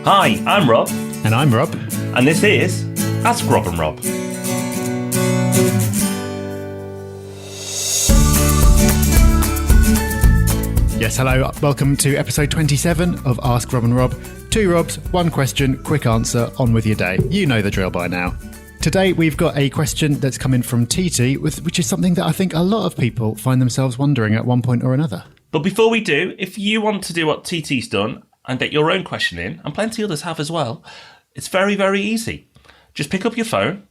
Hi, I'm Rob. And I'm Rob. And this is Ask Rob and Rob. Yes, hello. Welcome to episode 27 of Ask Rob and Rob. Two Robs, one question, quick answer, on with your day. You know the drill by now. Today we've got a question that's come in from Teetee, which is something that I think a lot of people find themselves wondering at one point or another. But before we do, if you want to do what Teetee's done and get your own question in, and plenty others have as well, it's very, very easy. Just pick up your phone,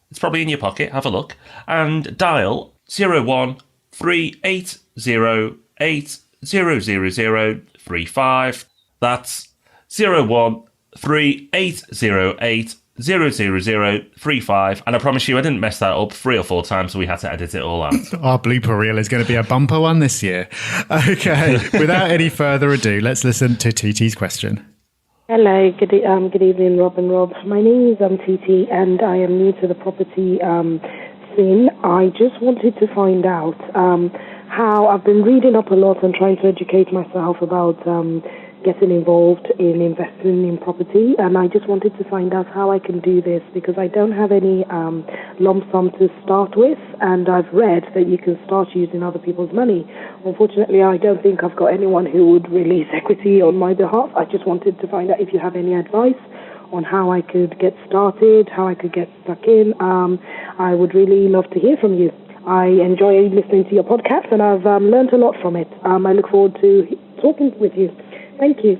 it's probably in your pocket, have a look, and dial 01380800035. That's 01380800035, and I promise you I didn't mess that up 3 or 4 times, so we had to edit it all out. Our blooper reel is going to be a bumper one this year. Okay, without any further ado, let's listen to Teetee's question. Hello, good evening, Rob and Rob. My name is Teetee, and I am new to the property scene. I just wanted to find out how I've been reading up a lot and trying to educate myself about getting involved in investing in property, and I just wanted to find out how I can do this because I don't have any lump sum to start with, and I've read that you can start using other people's money. Unfortunately, I don't think I've got anyone who would release equity on my behalf. I just wanted to find out if you have any advice on how I could get started, how I could get stuck in. I would really love to hear from you. I enjoy listening to your podcast, and I've learned a lot from it. I look forward to talking with you. Thank you.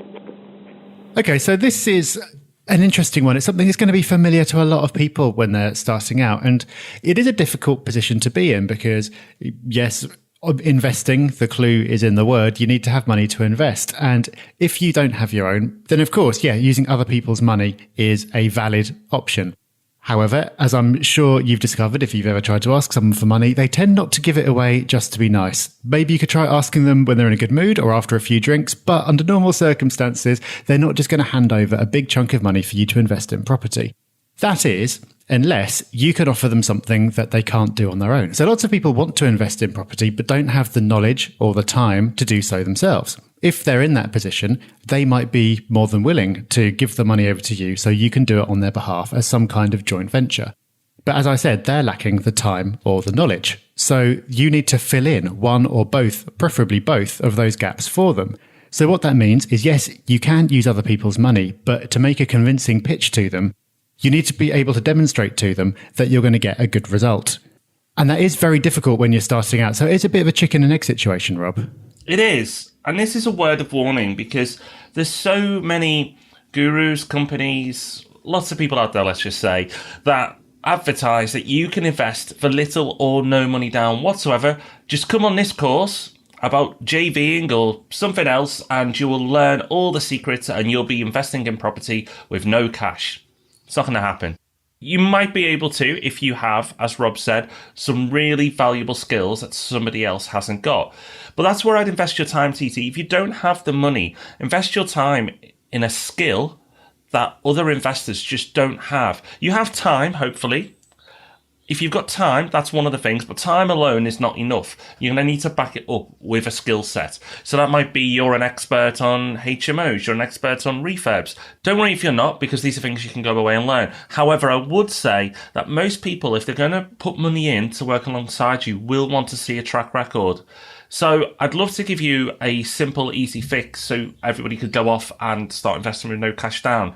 Okay, so this is an interesting one. It's something that's going to be familiar to a lot of people when they're starting out. And it is a difficult position to be in because, yes, investing, the clue is in the word, you need to have money to invest. And if you don't have your own, then of course, using other people's money is a valid option. However, as I'm sure you've discovered, if you've ever tried to ask someone for money, they tend not to give it away just to be nice. Maybe you could try asking them when they're in a good mood or after a few drinks, but under normal circumstances, they're not just going to hand over a big chunk of money for you to invest in property. That is, unless you can offer them something that they can't do on their own. So lots of people want to invest in property, but don't have the knowledge or the time to do so themselves. If they're in that position, they might be more than willing to give the money over to you so you can do it on their behalf as some kind of joint venture. But as I said, they're lacking the time or the knowledge. So you need to fill in one or both, preferably both, of those gaps for them. So what that means is, yes, you can use other people's money, but to make a convincing pitch to them, you need to be able to demonstrate to them that you're going to get a good result. And that is very difficult when you're starting out. So it's a bit of a chicken and egg situation, Rob. It is. And this is a word of warning because there's so many gurus, companies, lots of people out there, let's just say, that advertise that you can invest for little or no money down whatsoever. Just come on this course about JVing or something else and you will learn all the secrets and you'll be investing in property with no cash. It's not going to happen. You might be able to if you have, as Rob said, some really valuable skills that somebody else hasn't got. But that's where I'd invest your time, Teetee. If you don't have the money, invest your time in a skill that other investors just don't have. You have time, hopefully. If you've got time, that's one of the things, but time alone is not enough. You're going to need to back it up with a skill set. So that might be you're an expert on HMOs, you're an expert on refurbs. Don't worry if you're not, because these are things you can go away and learn. However, I would say that most people, if they're going to put money in to work alongside you, will want to see a track record. So I'd love to give you a simple, easy fix so everybody could go off and start investing with no cash down.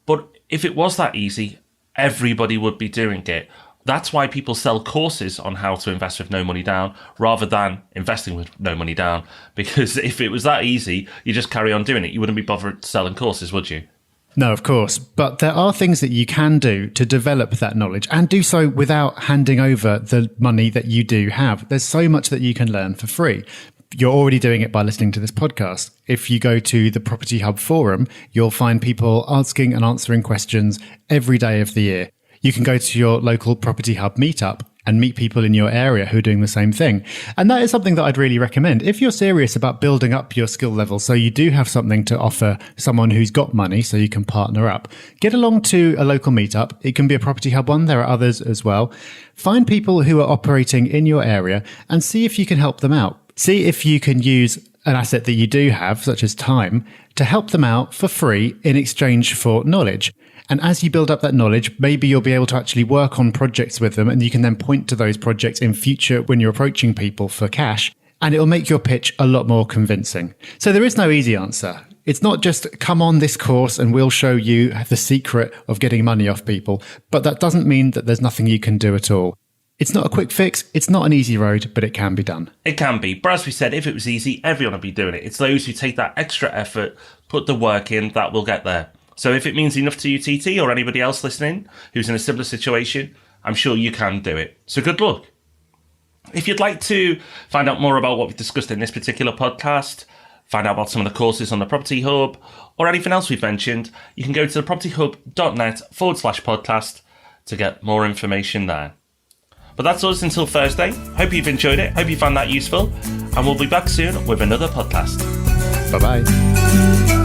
But if it was that easy, everybody would be doing it. That's why people sell courses on how to invest with no money down rather than investing with no money down. Because if it was that easy, you just carry on doing it. You wouldn't be bothered selling courses, would you? No, of course. But there are things that you can do to develop that knowledge and do so without handing over the money that you do have. There's so much that you can learn for free. You're already doing it by listening to this podcast. If you go to the Property Hub forum, you'll find people asking and answering questions every day of the year. You can go to your local Property Hub meetup and meet people in your area who are doing the same thing. And that is something that I'd really recommend. If you're serious about building up your skill level so you do have something to offer someone who's got money so you can partner up, get along to a local meetup. It can be a Property Hub one. There are others as well. Find people who are operating in your area and see if you can help them out. See if you can use an asset that you do have, such as time, to help them out for free in exchange for knowledge. And as you build up that knowledge, maybe you'll be able to actually work on projects with them, and you can then point to those projects in future when you're approaching people for cash, and it'll make your pitch a lot more convincing. So there is no easy answer. It's not just come on this course and we'll show you the secret of getting money off people, but that doesn't mean that there's nothing you can do at all. It's not a quick fix, it's not an easy road, but it can be done. It can be. But as we said, if it was easy, everyone would be doing it. It's those who take that extra effort, put the work in, that will get there. So if it means enough to you, Teetee, or anybody else listening who's in a similar situation, I'm sure you can do it. So good luck. If you'd like to find out more about what we've discussed in this particular podcast, find out about some of the courses on the Property Hub, or anything else we've mentioned, you can go to thepropertyhub.net/podcast to get more information there. But that's us until Thursday. Hope you've enjoyed it. Hope you found that useful. And we'll be back soon with another podcast. Bye-bye.